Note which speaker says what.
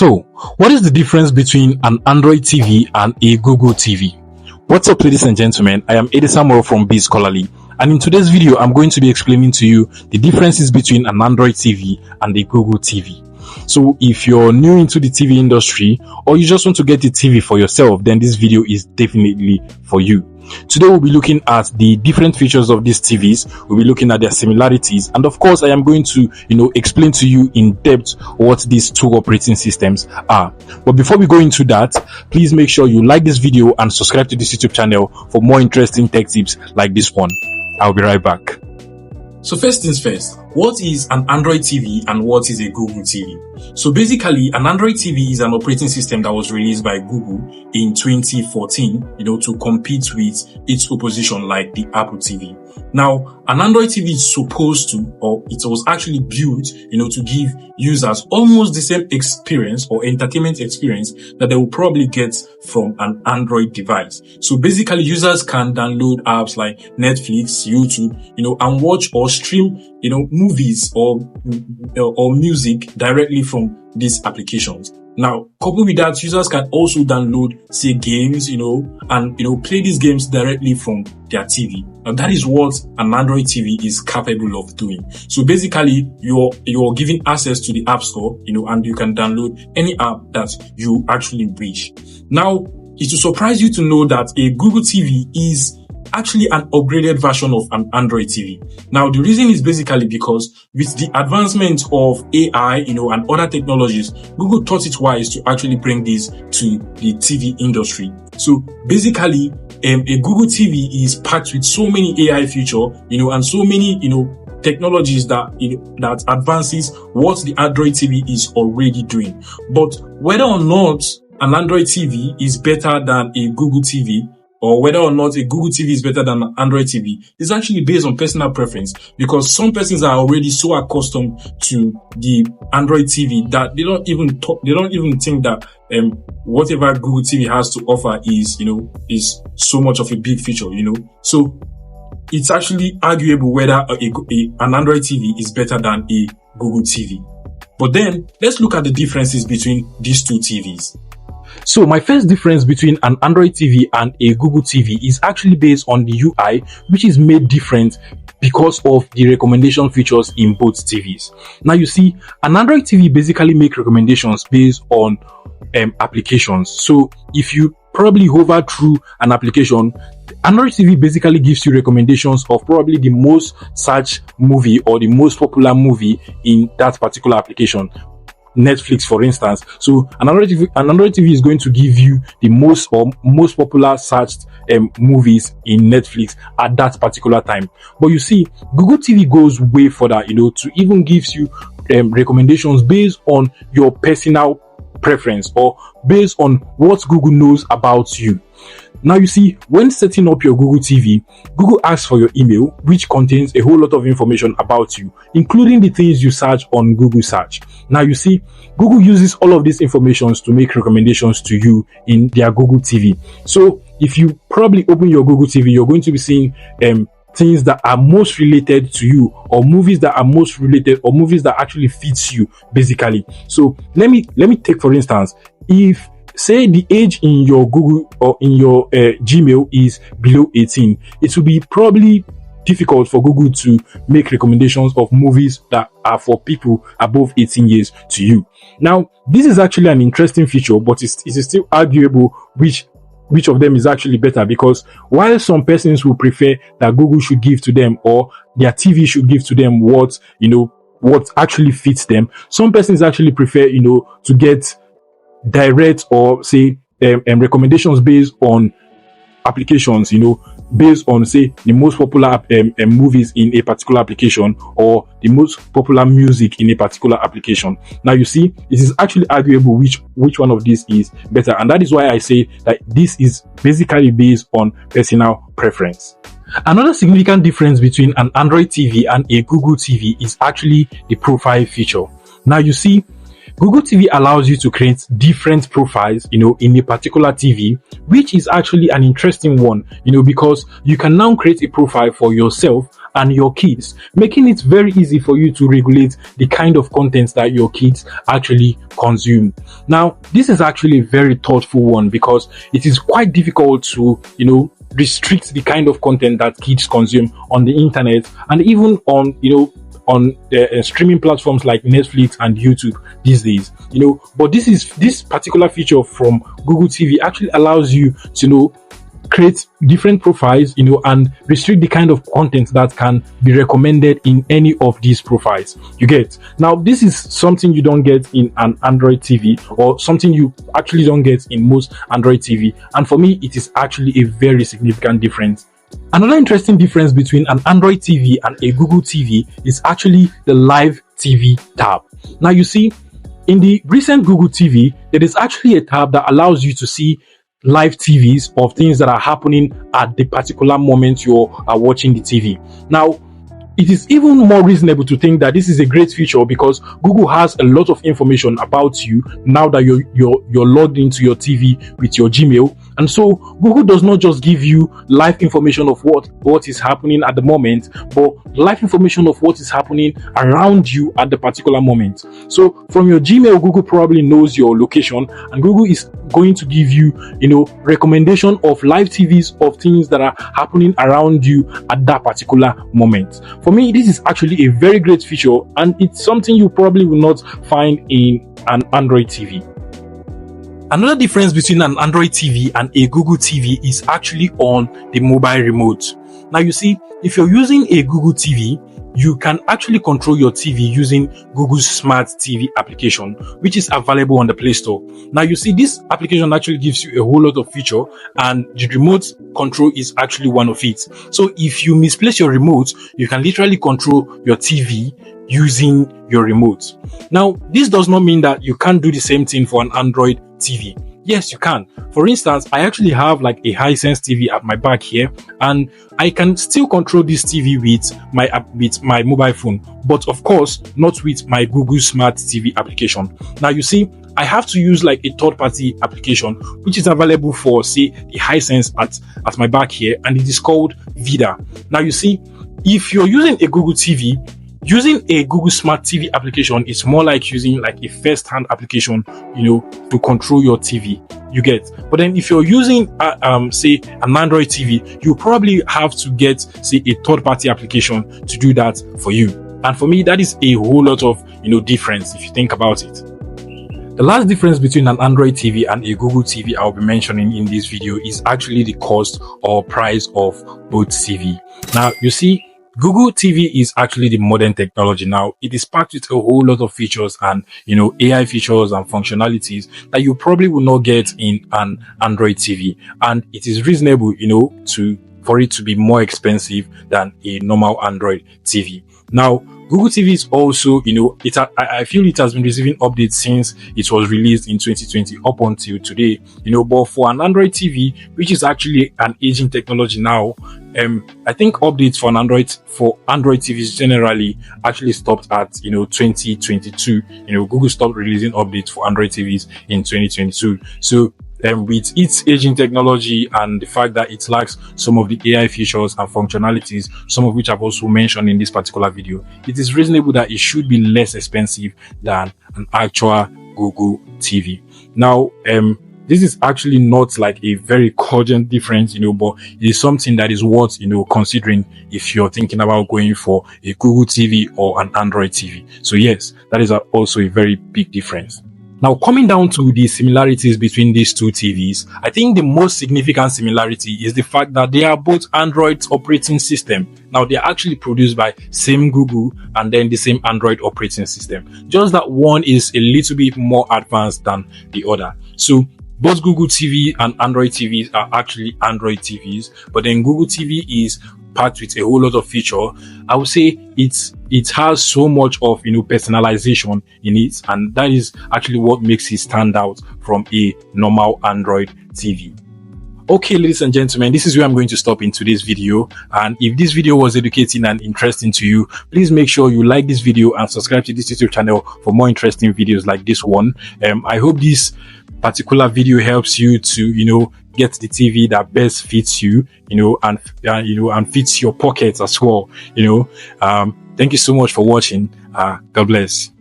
Speaker 1: So, what is the difference between an Android TV and a Google TV? What's up, ladies and gentlemen? I am Eddie Samuel from Be Scholarly, and in today's video, I'm going to be explaining to you the differences between an Android TV and a Google TV. So, if you're new into the TV industry or you just want to get the TV for yourself, then this video is definitely for you. Today we'll be looking at the different features of these TVs. We'll be looking at their similarities, and of course I am going to explain to you in depth what these two operating systems are. But before we go into that, please make sure you like this video and subscribe to this YouTube channel for more interesting tech tips like this one. I'll be right back. So first things first, what is an Android TV and what is a Google TV? So basically, an Android TV is an operating system that was released by Google in 2014, to compete with its opposition like the Apple TV. Now, an Android TV is supposed to, or it was actually built, to give users almost the same experience or entertainment experience that they will probably get from an Android device. So basically, users can download apps like Netflix, YouTube, and watch or stream, movies or music directly from these applications. Now, coupled with that, users can also download, say, games, and, play these games directly from their TV. And that is what an Android TV is capable of doing. So basically, you're given access to the App Store, and you can download any app that you actually wish. Now, it will surprise you to know that a Google TV is actually an upgraded version of an Android TV. Now, the reason is basically because with the advancement of AI, and other technologies, Google thought it wise to actually bring this to the TV industry. So basically, a Google TV is packed with so many AI feature, and so many, technologies that advances what the Android TV is already doing. But whether or not an Android TV is better than a Google TV, or whether or not a Google TV is better than an Android TV, is actually based on personal preference, because some persons are already so accustomed to the Android TV that they don't even think that whatever Google TV has to offer is so much of a big feature, So it's actually arguable whether an Android TV is better than a Google TV. But then let's look at the differences between these two TVs. So my first difference between an Android TV and a Google TV is actually based on the UI, which is made different because of the recommendation features in both TVs. Now you see, an Android TV basically make recommendations based on applications. So if you probably hover through an application, Android TV basically gives you recommendations of probably the most searched movie or the most popular movie in that particular application. Netflix, for instance. So an Android TV is going to give you the most popular searched movies in Netflix at that particular time. But you see, Google TV goes way further, to even gives you recommendations based on your personal preference or based on what Google knows about you. Now you see, when setting up your Google TV, Google asks for your email, which contains a whole lot of information about you, including the things you search on Google search. Now you see, Google uses all of these informations to make recommendations to you in their Google TV. So if you probably open your Google TV, you're going to be seeing things that are most related to you, or movies that are most related, or movies that actually fits you, basically. So let me take, for instance, if say the age in your Google or in your Gmail is below 18, it will be probably difficult for Google to make recommendations of movies that are for people above 18 years to you. Now, this is actually an interesting feature, but it is still arguable which of them is actually better, because while some persons will prefer that Google should give to them, or their TV should give to them what actually fits them, some persons actually prefer to get direct or say recommendations based on applications, based on say the most popular movies in a particular application, or the most popular music in a particular application. Now you see, it is actually arguable which one of these is better, and that is why I say that this is basically based on personal preference. Another significant difference between an Android TV and a Google TV is actually the profile feature. Now you see, Google TV allows you to create different profiles, in a particular TV, which is actually an interesting one, because you can now create a profile for yourself and your kids, making it very easy for you to regulate the kind of content that your kids actually consume. Now, this is actually a very thoughtful one because it is quite difficult to, restrict the kind of content that kids consume on the internet and even on, on streaming platforms like Netflix and YouTube these days, but this particular feature from Google TV actually allows you to, create different profiles, and restrict the kind of content that can be recommended in any of these profiles. You get? Now, this is something you don't get in an Android TV, or something you actually don't get in most Android TV. And for me, it is actually a very significant difference. Another interesting difference between an Android TV and a Google TV is actually the Live TV tab. Now, you see, in the recent Google TV, there is actually a tab that allows you to see live TVs of things that are happening at the particular moment you are watching the TV. Now, it is even more reasonable to think that this is a great feature because Google has a lot of information about you now that you're logged into your TV with your Gmail. And so Google does not just give you live information of what is happening at the moment, but live information of what is happening around you at the particular moment. So from your Gmail, Google probably knows your location, and Google is going to give you, recommendation of live TVs of things that are happening around you at that particular moment. For me, this is actually a very great feature, and it's something you probably will not find in an Android TV. Another difference between an Android TV and a Google TV is actually on the mobile remote. Now, you see, if you're using a Google TV, you can actually control your TV using Google's Smart TV application, which is available on the Play Store. Now, you see, this application actually gives you a whole lot of feature, and the remote control is actually one of it. So if you misplace your remote, you can literally control your TV using your remote. Now, this does not mean that you can't do the same thing for an Android TV. Yes, you can. For instance, I actually have like a Hisense TV at my back here, and I can still control this TV with my mobile phone, but of course not with my Google Smart TV application. Now, you see, I have to use like a third-party application which is available for, say, the Hisense at my back here, and it is called Vida. Now, you see, if you're using a Google TV, using a Google Smart TV application is more like using like a first-hand application, to control your TV. You get? But then if you're using, say, an Android TV, you probably have to get, say, a third-party application to do that for you. And for me, that is a whole lot of, difference if you think about it. The last difference between an Android TV and a Google TV I'll be mentioning in this video is actually the cost or price of both TV. Now, you see, Google TV is actually the modern technology. Now, it is packed with a whole lot of features and, AI features and functionalities that you probably will not get in an Android TV. And it is reasonable, for it to be more expensive than a normal Android TV. Now, Google TV is also, I feel it has been receiving updates since it was released in 2020 up until today, but for an Android TV, which is actually an aging technology now, I think updates for Android TVs generally actually stopped at, 2022. Google stopped releasing updates for Android TVs in 2022. So, with its aging technology and the fact that it lacks some of the AI features and functionalities, some of which I've also mentioned in this particular video, it is reasonable that it should be less expensive than an actual Google TV. Now, this is actually not like a very cogent difference, but it is something that is worth, considering if you're thinking about going for a Google TV or an Android TV. So yes, that is also a very big difference. Now, coming down to the similarities between these two TVs, I think the most significant similarity is the fact that they are both Android operating system. Now, they are actually produced by same Google and then the same Android operating system. Just that one is a little bit more advanced than the other. So, both Google TV and Android TVs are actually Android TVs, but then Google TV is packed with a whole lot of feature. I would say it has so much of personalization in it, and that is actually what makes it stand out from a normal Android TV. Okay, ladies and gentlemen, this is where I'm going to stop in today's video. And if this video was educating and interesting to you, please make sure you like this video and subscribe to this YouTube channel for more interesting videos like this one. I hope this particular video helps you to, get the TV that best fits you, and fits your pockets as well. Thank you so much for watching. God bless.